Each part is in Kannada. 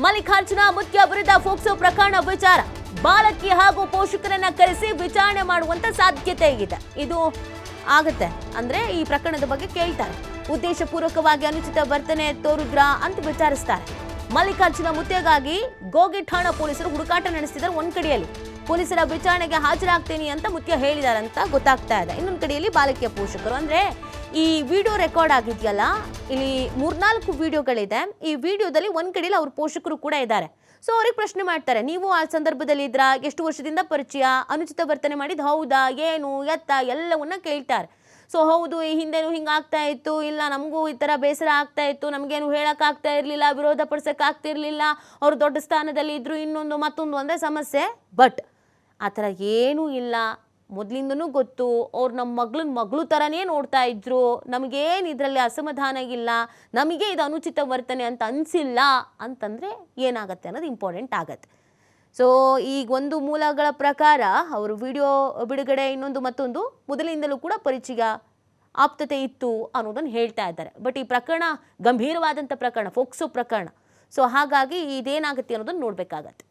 ಮಲ್ಲಿಕಾರ್ಜುನ ಮುತ್ಯ ವಿರುದ್ಧ ಫೋಕ್ಸೋ ಪ್ರಕರಣ ವಿಚಾರ ಬಾಲಕಿ ಹಾಗೂ ಪೋಷಕರನ್ನ ಕರೆಸಿ ವಿಚಾರಣೆ ಮಾಡುವಂತ ಸಾಧ್ಯತೆ ಇದೆ. ಇದು ಆಗುತ್ತೆ ಅಂದ್ರೆ ಈ ಪ್ರಕರಣದ ಬಗ್ಗೆ ಕೇಳ್ತಾರೆ. ಉದ್ದೇಶಪೂರ್ವಕವಾಗಿ ಅನುಚಿತ ವರ್ತನೆ ತೋರಿದ್ರಾ ಅಂತ ವಿಚಾರಿಸ್ತಾರೆ. ಮಲ್ಲಿಕಾರ್ಜುನ ಮುತ್ಯಗಾಗಿ ಗೋಗಿ ಠಾಣಾ ಪೊಲೀಸರು ಹುಡುಕಾಟ ನಡೆಸಿದ್ದಾರೆ. ಒಂದ್ ಕಡೆಯಲ್ಲಿ ಪೊಲೀಸರ ವಿಚಾರಣೆಗೆ ಹಾಜರಾಗ್ತೀನಿ ಅಂತ ಮುತ್ಯ ಹೇಳಿದಾರಂತ ಗೊತ್ತಾಗ್ತಾ ಇದೆ. ಇನ್ನೊಂದ್ ಕಡೆಯಲ್ಲಿ ಬಾಲಕಿಯ ಪೋಷಕರು ಅಂದ್ರೆ ಈ ವಿಡಿಯೋ ರೆಕಾರ್ಡ್ ಆಗಿದೆಯಲ್ಲ, ಇಲ್ಲಿ 3-4 ವಿಡಿಯೋಗಳಿದೆ. ಈ ವಿಡಿಯೋದಲ್ಲಿ ಒಂದ್ ಕಡೆಯಲ್ಲಿ ಅವ್ರ ಪೋಷಕರು ಕೂಡ ಇದ್ದಾರೆ. ಸೊ ಅವ್ರಿಗೆ ಪ್ರಶ್ನೆ ಮಾಡ್ತಾರೆ, ನೀವು ಆ ಸಂದರ್ಭದಲ್ಲಿ ಇದ್ರ, ಎಷ್ಟು ವರ್ಷದಿಂದ ಪರಿಚಯ, ಅನುಚಿತ ವರ್ತನೆ ಮಾಡಿದ್ ಹೌದಾ, ಏನು ಎತ್ತ ಎಲ್ಲವನ್ನ ಕೇಳ್ತಾರೆ. ಸೊ ಹೌದು, ಈ ಹಿಂದೆನೂ ಹಿಂಗಾಗ್ತಾ ಇತ್ತು, ಇಲ್ಲ ನಮಗೂ ಈ ಥರ ಬೇಸರ ಆಗ್ತಾ ಇತ್ತು, ನಮಗೇನು ಹೇಳೋಕ್ಕಾಗ್ತಾ ಇರಲಿಲ್ಲ, ವಿರೋಧ ಪಡಿಸೋಕ್ಕಾಗ್ತಿರ್ಲಿಲ್ಲ, ಅವ್ರು ದೊಡ್ಡ ಸ್ಥಾನದಲ್ಲಿ ಇದ್ರು, ಇನ್ನೊಂದು ಮತ್ತೊಂದು ಅಂದರೆ ಸಮಸ್ಯೆ. ಬಟ್ ಆ ಥರ ಏನೂ ಇಲ್ಲ, ಮೊದಲಿಂದನೂ ಗೊತ್ತು, ಅವ್ರು ನಮ್ಮ ಮಗಳು ಥರನೇ ನೋಡ್ತಾ ಇದ್ರು, ನಮಗೇನು ಇದರಲ್ಲಿ ಅಸಮಾಧಾನ ಇಲ್ಲ, ನಮಗೆ ಇದು ಅನುಚಿತ ವರ್ತನೆ ಅಂತ ಅನಿಸಿಲ್ಲ ಅಂತಂದರೆ ಏನಾಗುತ್ತೆ ಅನ್ನೋದು ಇಂಪಾರ್ಟೆಂಟ್ ಆಗತ್ತೆ. ಸೊ ಈಗ ಒಂದು ಮೂಲಗಳ ಪ್ರಕಾರ ಅವರು ವಿಡಿಯೋ ಬಿಡುಗಡೆ ಇನ್ನೊಂದು ಮತ್ತೊಂದು ಮೊದಲಿಂದಲೂ ಕೂಡ ಪರಿಚಯ ಆಪ್ತತೆ ಇತ್ತು ಅನ್ನೋದನ್ನು ಹೇಳ್ತಾ ಇದ್ದಾರೆ. ಬಟ್ ಈ ಪ್ರಕರಣ ಗಂಭೀರವಾದಂಥ ಪ್ರಕರಣ, ಫೋಕ್ಸೋ ಪ್ರಕರಣ. ಸೊ ಹಾಗಾಗಿ ಇದೇನಾಗುತ್ತೆ ಅನ್ನೋದನ್ನು ನೋಡಬೇಕಾಗತ್ತೆ.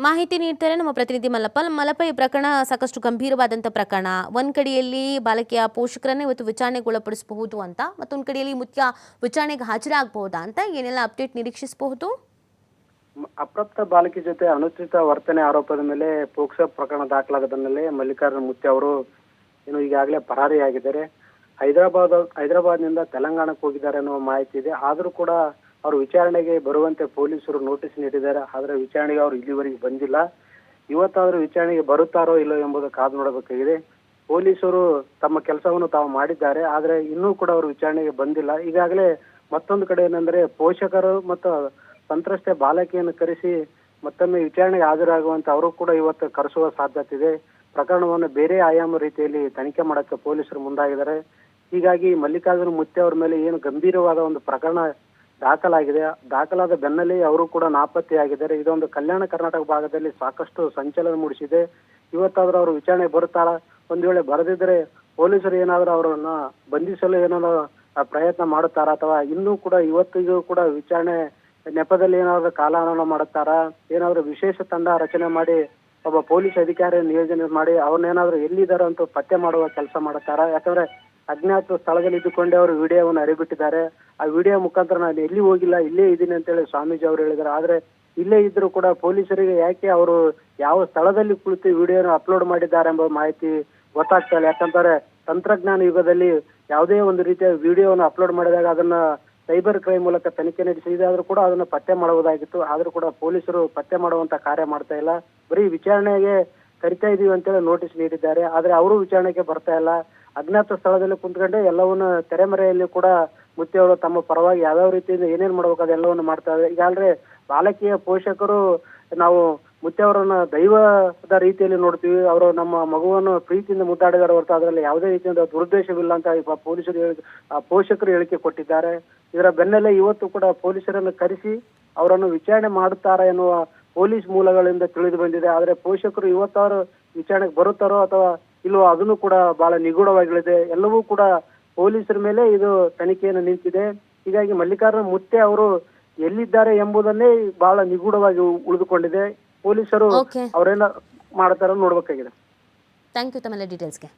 ಮಾಹಿತಿ ನೀಡ್ತಾರೆ ನಮ್ಮ ಪ್ರತಿನಿಧಿ ಮಲ್ಲಪ್ಪ. ಈ ಪ್ರಕರಣ ಸಾಕಷ್ಟು ಗಂಭೀರವಾದಂಥ ಪ್ರಕರಣ. ಒಂದ್ ಕಡೆಯಲ್ಲಿ ಬಾಲಕಿಯ ಪೋಷಕರನ್ನೇ ಇವತ್ತು ವಿಚಾರಣೆಗೊಳಪಡಿಸಬಹುದು ಅಂತ, ಮತ್ತೊಂದು ಕಡೆಯಲ್ಲಿ ಮುಖ್ಯ ವಿಚಾರಣೆಗೆ ಹಾಜರಾಗಬಹುದಾ ಅಂತ ಏನೆಲ್ಲ ಅಪ್ಡೇಟ್ ನಿರೀಕ್ಷಿಸಬಹುದು? ಅಪ್ರಾಪ್ತ ಬಾಲಕಿ ಜೊತೆ ಅನುಚಿತ ವರ್ತನೆ ಆರೋಪದ ಮೇಲೆ ಪೋಕ್ಸೋ ಪ್ರಕರಣ ದಾಖಲಾದ ಬೆನ್ನಲ್ಲೇ ಮಲ್ಲಿಕಾರ್ಜುನ ಮುತ್ಯ ಅವರು ಈಗಾಗಲೇ ಪರಾರಿಯಾಗಿದ್ದಾರೆ. ಹೈದರಾಬಾದ್ನಿಂದ ತೆಲಂಗಾಣಕ್ಕೆ ಹೋಗಿದ್ದಾರೆ ಅನ್ನೋ ಮಾಹಿತಿ ಇದೆ. ಆದರೂ ಕೂಡ ಅವರು ವಿಚಾರಣೆಗೆ ಬರುವಂತೆ ಪೊಲೀಸರು ನೋಟಿಸ್ ನೀಡಿದ್ದಾರೆ. ಆದರೆ ವಿಚಾರಣೆಗೆ ಅವರು ಇಲ್ಲಿವರೆಗೆ ಬಂದಿಲ್ಲ. ಇವತ್ತಾದರೂ ವಿಚಾರಣೆಗೆ ಬರುತ್ತಾರೋ ಇಲ್ಲೋ ಎಂಬುದು ಕಾದು ನೋಡಬೇಕಾಗಿದೆ. ಪೊಲೀಸರು ತಮ್ಮ ಕೆಲಸವನ್ನು ತಾವು ಮಾಡಿದ್ದಾರೆ, ಆದರೆ ಇನ್ನೂ ಕೂಡ ಅವರು ವಿಚಾರಣೆಗೆ ಬಂದಿಲ್ಲ. ಈಗಾಗಲೇ ಮತ್ತೊಂದು ಕಡೆ ಏನಂದ್ರೆ ಪೋಷಕರು ಮತ್ತು ಸಂತ್ರಸ್ತೆ ಬಾಲಕಿಯನ್ನು ಕರೆಸಿ ಮತ್ತೊಮ್ಮೆ ವಿಚಾರಣೆಗೆ ಹಾಜರಾಗುವಂತೆ ಅವರು ಕೂಡ ಇವತ್ತು ಕರೆಸುವ ಸಾಧ್ಯತೆ ಇದೆ. ಪ್ರಕರಣವನ್ನು ಬೇರೆ ಆಯಾಮ ರೀತಿಯಲ್ಲಿ ತನಿಖೆ ಮಾಡಕ್ಕೆ ಪೊಲೀಸರು ಮುಂದಾಗಿದ್ದಾರೆ. ಹೀಗಾಗಿ ಮಲ್ಲಿಕಾರ್ಜುನ ಮುತ್ಯ ಅವರ ಮೇಲೆ ಏನು ಗಂಭೀರವಾದ ಒಂದು ಪ್ರಕರಣ ದಾಖಲಾದ ಬೆನ್ನಲ್ಲೇ ಅವರು ಕೂಡ ನಾಪತ್ತೆಯಾಗಿದ್ದಾರೆ. ಇದೊಂದು ಕಲ್ಯಾಣ ಕರ್ನಾಟಕ ಭಾಗದಲ್ಲಿ ಸಾಕಷ್ಟು ಸಂಚಲನ ಮೂಡಿಸಿದೆ. ಇವತ್ತಾದ್ರೂ ಅವರು ವಿಚಾರಣೆ ಬರುತ್ತಾಳ, ಒಂದ್ ವೇಳೆ ಬರದಿದ್ರೆ ಪೊಲೀಸರು ಏನಾದ್ರೂ ಅವರನ್ನ ಬಂಧಿಸಲು ಏನಾದ್ರು ಪ್ರಯತ್ನ ಮಾಡುತ್ತಾರಾ, ಅಥವಾ ಇನ್ನೂ ಕೂಡ ಇವತ್ತಿಗೂ ಕೂಡ ವಿಚಾರಣೆ ನೆಪದಲ್ಲಿ ಏನಾದ್ರು ಕಾಲಹರಣ ಮಾಡುತ್ತಾರಾ, ಏನಾದ್ರು ವಿಶೇಷ ತಂಡ ರಚನೆ ಮಾಡಿ ಒಬ್ಬ ಪೊಲೀಸ್ ಅಧಿಕಾರಿ ನಿಯೋಜನೆ ಮಾಡಿ ಅವ್ರನ್ನೇನಾದ್ರು ಎಲ್ಲಿದ್ದಾರೆ ಅಂತ ಪತ್ತೆ ಮಾಡುವ ಕೆಲಸ ಮಾಡುತ್ತಾರಾ? ಯಾಕಂದ್ರೆ ಅಜ್ಞಾತ ಸ್ಥಳದಲ್ಲಿ ಇದ್ದುಕೊಂಡೇ ಅವರು ವಿಡಿಯೋವನ್ನು ಹರಿಬಿಟ್ಟಿದ್ದಾರೆ. ಆ ವಿಡಿಯೋ ಮುಖಾಂತರ ನಾನು ಎಲ್ಲಿ ಹೋಗಿಲ್ಲ, ಇಲ್ಲೇ ಇದ್ದೀನಿ ಅಂತೇಳಿ ಸ್ವಾಮೀಜಿ ಅವರು ಹೇಳಿದ್ದಾರೆ. ಆದ್ರೆ ಇಲ್ಲೇ ಇದ್ರು ಕೂಡ ಪೊಲೀಸರಿಗೆ ಯಾಕೆ ಅವರು ಯಾವ ಸ್ಥಳದಲ್ಲಿ ಕುಳಿತು ವಿಡಿಯೋನ ಅಪ್ಲೋಡ್ ಮಾಡಿದ್ದಾರೆ ಎಂಬ ಮಾಹಿತಿ ಗೊತ್ತಾಗ್ತಾ ಇಲ್ಲ. ಯಾಕಂತಾರೆ ತಂತ್ರಜ್ಞಾನ ಯುಗದಲ್ಲಿ ಯಾವುದೇ ಒಂದು ರೀತಿಯ ವಿಡಿಯೋವನ್ನು ಅಪ್ಲೋಡ್ ಮಾಡಿದಾಗ ಅದನ್ನ ಸೈಬರ್ ಕ್ರೈಮ್ ಮೂಲಕ ತನಿಖೆ ನಡೆಸಿದಾದ್ರೂ ಕೂಡ ಅದನ್ನ ಪತ್ತೆ ಮಾಡಬಹುದಾಗಿತ್ತು. ಆದ್ರೂ ಕೂಡ ಪೊಲೀಸರು ಪತ್ತೆ ಮಾಡುವಂತ ಕಾರ್ಯ ಮಾಡ್ತಾ ಇಲ್ಲ. ಬರೀ ವಿಚಾರಣೆಗೆ ಕರಿತಾ ಇದೀವಿ ಅಂತೇಳಿ ನೋಟಿಸ್ ನೀಡಿದ್ದಾರೆ. ಆದ್ರೆ ಅವರು ವಿಚಾರಣೆಗೆ ಬರ್ತಾ ಇಲ್ಲ. ಅಜ್ಞಾತ ಸ್ಥಳದಲ್ಲಿ ಕುಂತ್ಕೊಂಡೆ ಎಲ್ಲವನ್ನ ತೆರೆಮರೆಯಲ್ಲಿ ಕೂಡ ಮುತ್ಯ ಅವರು ತಮ್ಮ ಪರವಾಗಿ ಯಾವ್ಯಾವ ರೀತಿಯಿಂದ ಏನೇನ್ ಮಾಡ್ಬೇಕು ಅದೆಲ್ಲವನ್ನು ಮಾಡ್ತಾ ಇದ್ದಾರೆ. ಈಗಾಗಲೇ ಬಾಲಕಿಯ ಪೋಷಕರು ನಾವು ಮುತ್ಯ ಅವರನ್ನ ದೈವದ ರೀತಿಯಲ್ಲಿ ನೋಡ್ತೀವಿ, ಅವರು ನಮ್ಮ ಮಗುವನ್ನು ಪ್ರೀತಿಯಿಂದ ಮುದ್ದಾಡಿದಾರೆ ಹೊರತು ಅದರಲ್ಲಿ ಯಾವುದೇ ರೀತಿಯಿಂದ ದುರುದ್ದೇಶವಿಲ್ಲ ಅಂತ ಪೋಷಕರು ಹೇಳಿಕೆ ಕೊಟ್ಟಿದ್ದಾರೆ. ಇದರ ಬೆನ್ನಲ್ಲೇ ಇವತ್ತು ಕೂಡ ಪೊಲೀಸರನ್ನು ಕರೆಸಿ ಅವರನ್ನು ವಿಚಾರಣೆ ಮಾಡುತ್ತಾರೆ ಎನ್ನುವ ಪೊಲೀಸ್ ಮೂಲಗಳಿಂದ ತಿಳಿದು ಬಂದಿದೆ. ಆದ್ರೆ ಪೋಷಕರು ಇವತ್ತಾರು ವಿಚಾರಣೆಗೆ ಬರುತ್ತಾರೋ ಅಥವಾ ಇಲ್ವೋ ಅದನ್ನು ಕೂಡ ಬಹಳ ನಿಗೂಢವಾಗಿಳಿದೆ. ಎಲ್ಲವೂ ಕೂಡ ಪೊಲೀಸರ ಮೇಲೆ ಇದು ತನಿಖೆಯನ್ನು ನಿಂತಿದೆ. ಹೀಗಾಗಿ ಮಲ್ಲಿಕಾರ್ಜುನ ಮುತ್ಯ ಅವರು ಎಲ್ಲಿದ್ದಾರೆ ಎಂಬುದನ್ನೇ ಬಹಳ ನಿಗೂಢವಾಗಿ ಉಳಿದುಕೊಂಡಿದೆ. ಪೊಲೀಸರು ಅವರೇನ ಮಾಡ್ತಾರೋ ನೋಡ್ಬೇಕಾಗಿದೆ. ಥ್ಯಾಂಕ್ ಯು ತಮ್ಮೆಲ್ಲ ಡೀಟೇಲ್ಸ್ಗೆ.